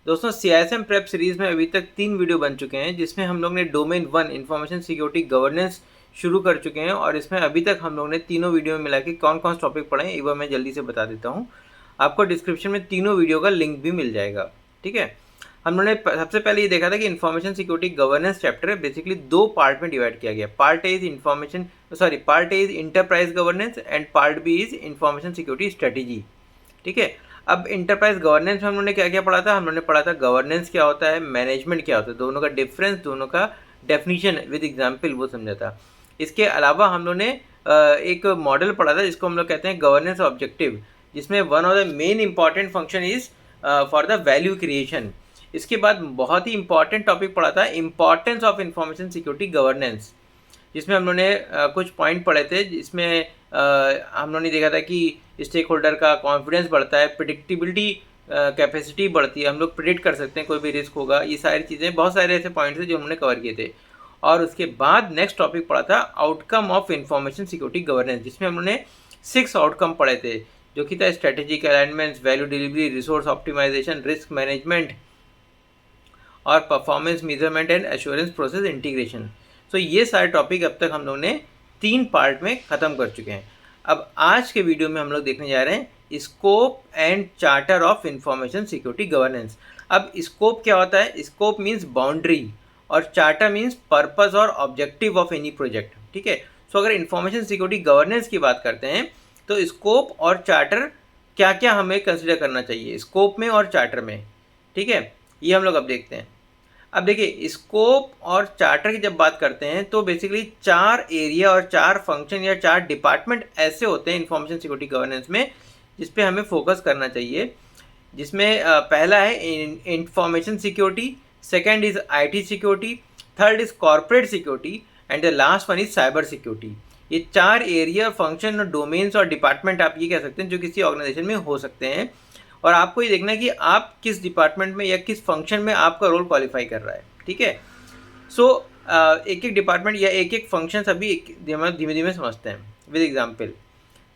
दोस्तों CISM prep series में अभी तक 3 वीडियो बन चुके हैं, जिसमें हम लोग ने डोमेन 1 इंफॉर्मेशन सिक्योरिटी गवर्नेंस शुरू कर चुके हैं। और इसमें अभी तक हम लोग ने तीनों वीडियो में मिला के कौन कौन से टॉपिक पढ़े हैं एक बार मैं जल्दी से बता देता हूँ। आपको डिस्क्रिप्शन में तीनों वीडियो का लिंक भी मिल जाएगा। ठीक है, हम लोगों ने सबसे पहले ये देखा था कि information security governance chapter basically 2 part में डिवाइड किया गया। Part A is enterprise governance and part B is information security strategy. ठीक है, अब इंटरप्राइज गवर्नेंस में हम लोगों ने क्या क्या पढ़ा था? हम लोगों ने पढ़ा था गवर्नेंस क्या होता है, मैनेजमेंट क्या होता है, दोनों का डिफरेंस, दोनों का डेफिनेशन विद एग्जाम्पल वो समझा था। इसके अलावा हम लोगों ने एक मॉडल पढ़ा था जिसको हम लोग कहते हैं गवर्नेंस ऑब्जेक्टिव, जिसमें one of the main important function is for the value creation. इसके बाद बहुत ही इंपॉर्टेंट टॉपिक पढ़ा था importance of information security governance, जिसमें हम लोगों ने कुछ पॉइंट पढ़े थे, जिसमें हम लोगों ने देखा था कि स्टेक होल्डर का कॉन्फिडेंस बढ़ता है, प्रिडिक्टिबिलिटी कैपेसिटी बढ़ती है, हम लोग प्रिडिक्ट कर सकते हैं कोई भी रिस्क होगा। ये सारी चीज़ें, बहुत सारे ऐसे पॉइंट्स थे जो हमने कवर किए थे। और उसके बाद नेक्स्ट टॉपिक पढ़ा था outcome of information security governance, जिसमें हम लोगों ने 6 आउटकम पढ़े थे, जो कि था strategic alignments, value delivery, resource optimization, risk management और performance measurement and assurance process integration. तो ये सारे टॉपिक अब तक हम लोग ने 3 पार्ट में ख़त्म कर चुके हैं। अब आज के वीडियो में हम लोग देखने जा रहे हैं scope and charter of information security governance. अब स्कोप क्या होता है? स्कोप मीन्स बाउंड्री और चार्टर मीन्स पर्पस और ऑब्जेक्टिव ऑफ एनी प्रोजेक्ट। ठीक है, सो अगर इंफॉर्मेशन सिक्योरिटी गवर्नेंस की बात करते हैं तो स्कोप और चार्टर क्या क्या हमें कंसिडर करना चाहिए स्कोप में और चार्टर में। ठीक है, ये हम लोग अब देखते हैं। अब देखिए, स्कोप और चार्टर की जब बात करते हैं तो बेसिकली 4 एरिया और 4 फंक्शन या 4 डिपार्टमेंट ऐसे होते हैं इंफॉर्मेशन सिक्योरिटी गवर्नेंस में, जिस पे हमें फोकस करना चाहिए। जिसमें पहला है information security, second is IT security, third is corporate security and the last one is cyber security. ये 4 एरिया, फंक्शन और डोमेन्स और डिपार्टमेंट आप ये कह सकते हैं जो किसी ऑर्गेनाइजेशन में हो सकते हैं। और आपको ये देखना है कि आप किस डिपार्टमेंट में या किस फंक्शन में आपका रोल क्वालिफाई कर रहा है। ठीक है, सो एक एक डिपार्टमेंट या एक एक फंक्शन सभी धीमे धीमे समझते हैं विद एग्जांपल।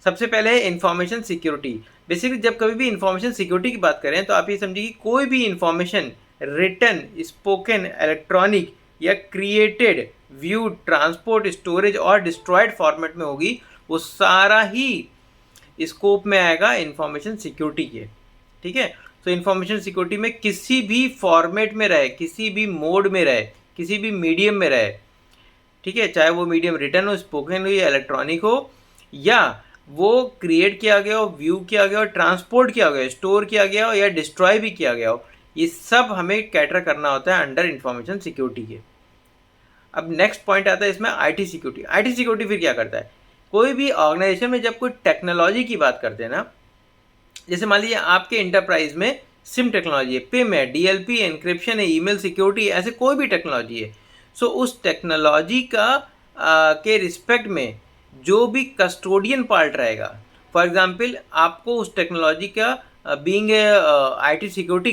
सबसे पहले है इंफॉर्मेशन सिक्योरिटी। बेसिकली जब कभी भी इंफॉर्मेशन सिक्योरिटी की बात करें तो आप ये समझिए कि कोई भी इंफॉर्मेशन रिटन, स्पोकन, इलेक्ट्रॉनिक या क्रिएटेड, व्यूड, ट्रांसपोर्ट, स्टोरेज और डिस्ट्रॉयड फॉर्मेट में होगी, वो सारा ही स्कोप में आएगा इंफॉर्मेशन सिक्योरिटी के। ठीक है, तो इंफॉर्मेशन सिक्योरिटी में किसी भी फॉर्मेट में रहे, किसी भी मोड में रहे, किसी भी मीडियम में रहे, ठीक है, चाहे वो मीडियम रिटन हो, स्पोकन हो या इलेक्ट्रॉनिक हो, या वो क्रिएट किया गया हो, व्यू किया गया हो, ट्रांसपोर्ट किया गया हो, स्टोर किया गया हो या डिस्ट्रॉय भी किया गया हो, ये सब हमें कैटर करना होता है अंडर इंफॉर्मेशन सिक्योरिटी के। अब नेक्स्ट पॉइंट आता है इसमें आईटी सिक्योरिटी। आईटी सिक्योरिटी फिर क्या करता है? कोई भी ऑर्गेनाइजेशन में जब कोई टेक्नोलॉजी की बात करते हैं ना, जैसे मान लीजिए आपके इंटरप्राइज में सिम टेक्नोलॉजी है, पिम है, डीएलपी, एनक्रिप्शन है, ईमेल सिक्योरिटी है, ऐसे कोई भी टेक्नोलॉजी है। सो उस टेक्नोलॉजी का के रिस्पेक्ट में जो भी कस्टोडियन पार्ट रहेगा, फॉर एग्जांपल आपको उस टेक्नोलॉजी का बीइंग ए आईटी सिक्योरिटी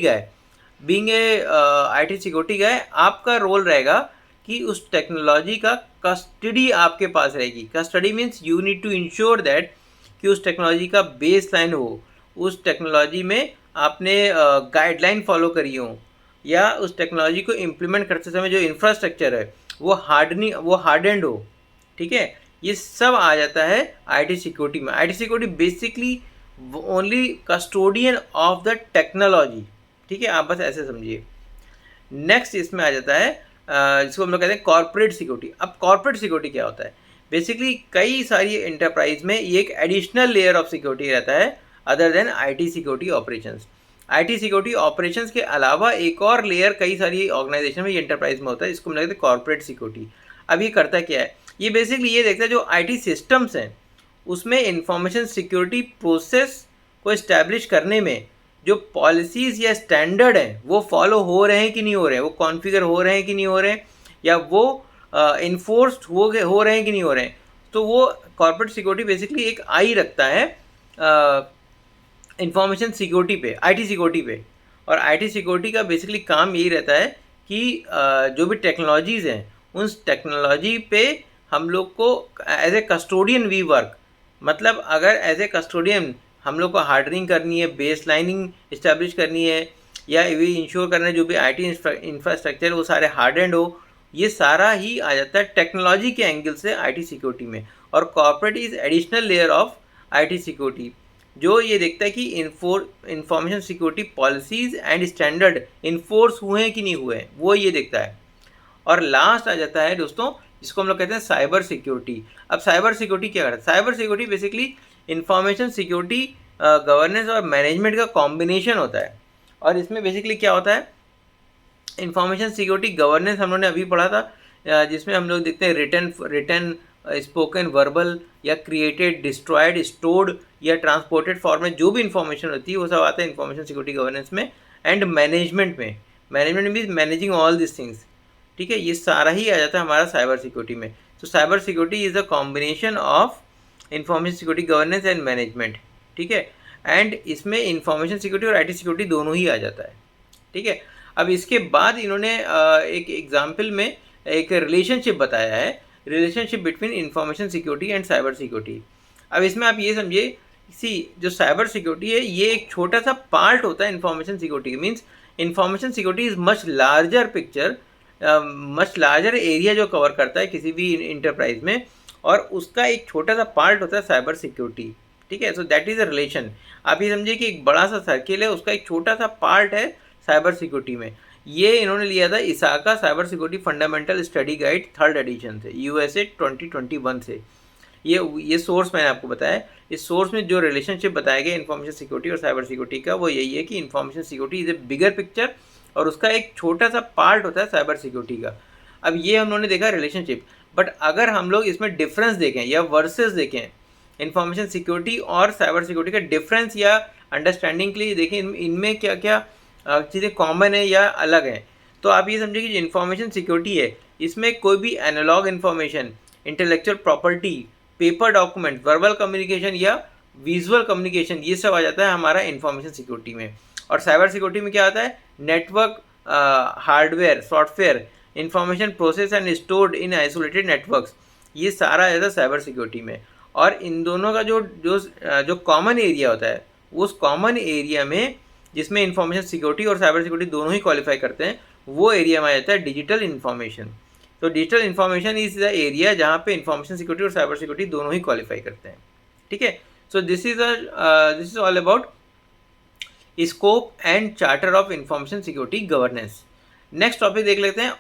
गाय, आपका रोल रहेगा कि उस टेक्नोलॉजी का कस्टडी आपके पास रहेगी। Custody means you need to ensure that कि उस टेक्नोलॉजी का बेस लाइन हो, उस टेक्नोलॉजी में आपने गाइडलाइन फॉलो करी हो, या उस टेक्नोलॉजी को इम्प्लीमेंट करते समय जो इंफ्रास्ट्रक्चर है वो हार्डेंड हो। ठीक है, ये सब आ जाता है आईटी सिक्योरिटी में। IT security basically only custodian of the technology. ठीक है, आप बस ऐसे समझिए। नेक्स्ट इसमें आ जाता है जिसको हम लोग कहते हैं कॉर्पोरेट सिक्योरिटी। अब कॉर्पोरेट सिक्योरिटी क्या होता है? बेसिकली कई सारी एंटरप्राइज में ये एक एडिशनल लेयर ऑफ सिक्योरिटी रहता है other than IT security operations. IT security operations के अलावा एक और लेयर कई सारी ऑर्गेनाइजेशन में, ये एंटरप्राइज में होता है, इसको हम कहते हैं कॉर्पोरेट सिक्योरिटी। अब ये करता क्या है? ये बेसिकली ये देखता है जो आईटी सिस्टम्स हैं उसमें इंफॉर्मेशन सिक्योरिटी प्रोसेस को इस्टेब्लिश करने में जो पॉलिसीज़ या स्टैंडर्ड हैं वो फॉलो हो रहे हैं कि नहीं हो रहे हैं, वो कॉन्फ़िगर हो रहे हैं कि नहीं हो रहे हैं, या वो इन्फोर्स्ड हो रहे हैं कि नहीं हो रहे हैं। तो वो कॉर्पोरेट सिक्योरिटी बेसिकली एक आई रखता है इंफॉर्मेशन सिक्योरिटी पे, आईटी सिक्योरिटी पे। और आईटी सिक्योरिटी का बेसिकली काम यही रहता है कि जो भी टेक्नोलॉजीज़ हैं उस टेक्नोलॉजी पे हम लोग को as a custodian we work. मतलब अगर एज ए कस्टोडियन हम लोग को हार्डनिंग करनी है, बेस लाइनिंग इस्टेब्लिश करनी है, या ये इंश्योर करना जो भी आईटी इंफ्रास्ट्रक्चर वो सारे हार्ड एंड हो, ये सारा ही आ जाता है टेक्नोलॉजी के एंगल से आईटी सिक्योरिटी में। और corporate is additional layer of IT security, जो ये देखता है कि information security policies and standard enforce हुए हैं कि नहीं हुए हैं, वो ये देखता है। और लास्ट आ जाता है दोस्तों जिसको हम लोग कहते हैं साइबर सिक्योरिटी। अब साइबर सिक्योरिटी क्या करता है? Cyber security basically information security governance और मैनेजमेंट का कॉम्बिनेशन होता है। और इसमें बेसिकली क्या होता है, इंफॉर्मेशन सिक्योरिटी गवर्नेंस हम लोगों ने अभी पढ़ा था, जिसमें हम लोग देखते हैं रिटर्न स्पोकन वर्बल या क्रिएटेड डिस्ट्रॉयड स्टोर्ड या ट्रांसपोर्टेड फॉर्म में जो भी इंफॉर्मेशन होती है वो सब आता है इंफॉर्मेशन सिक्योरिटी गवर्नेंस में। एंड मैनेजमेंट में means managing all this things, ठीक है, ये सारा ही आ जाता है हमारा साइबर सिक्योरिटी में। तो cyber security is a combination of information security governance and management, ठीक है। एंड इसमें इंफॉर्मेशन सिक्योरिटी और आईटी सिक्योरिटी दोनों ही आ जाता है, ठीक है। अब इसके बाद इन्होंने एक एग्जाम्पल में एक रिलेशनशिप बताया है, relationship between information security and cyber security. अब इसमें आप ये समझिए, जो साइबर सिक्योरिटी है ये एक छोटा सा पार्ट होता है information security, means information security is much larger picture, much larger area जो कवर करता है किसी भी इंटरप्राइज में, और उसका एक छोटा सा पार्ट होता है साइबर सिक्योरिटी, ठीक है। So that is a relation. आप ये समझिए कि एक बड़ा सा सर्किल है, उसका एक छोटा सा पार्ट है साइबर सिक्योरिटी में। ये इन्होंने लिया था ISACA cyber security fundamental study guide 3rd edition से, यूएसए 2021 से। ये सोर्स मैंने आपको बताया। इस सोर्स में जो रिलेशनशिप बताया गया इन्फॉर्मेशन सिक्योरिटी और साइबर सिक्योरिटी का, वो यही है कि information security is a bigger picture और उसका एक छोटा सा पार्ट होता है साइबर सिक्योरिटी का। अब ये हम लोगों ने देखा रिलेशनशिप, बट अगर हम लोग इसमें डिफरेंस देखें या वर्सेस देखें, इन्फॉर्मेशन सिक्योरिटी और साइबर सिक्योरिटी का डिफरेंस या अंडरस्टैंडिंग के लिए देखें इनमें क्या क्या चीज़ें कॉमन है या अलग हैं, तो आप ये समझिए कि जो इन्फॉर्मेशन सिक्योरिटी है इसमें कोई भी analog information, intellectual property, paper document, verbal communication या विजुअल कम्युनिकेशन, ये सब आ जाता है हमारा इन्फॉर्मेशन सिक्योरिटी में। और साइबर सिक्योरिटी में क्या आता है, network, hardware, software, information process and stored in isolated networks, ये सारा आ जाता है साइबर सिक्योरिटी में। और इन दोनों का जो जो जो कॉमन एरिया होता है, उस कॉमन एरिया में जिसमें इंफॉर्मेशन सिक्योरिटी और साइबर सिक्योरिटी दोनों ही क्वालिफाई करते हैं, वो एरिया में आ जाता है डिजिटल इन्फॉर्मेशन। तो digital information is the area जहाँ पे इंफॉर्मेशन सिक्योरिटी और साइबर सिक्योरिटी दोनों ही क्वालिफाई करते हैं, ठीक है। So this is all about scope and charter of information security governance. Next topic देख लेते हैं,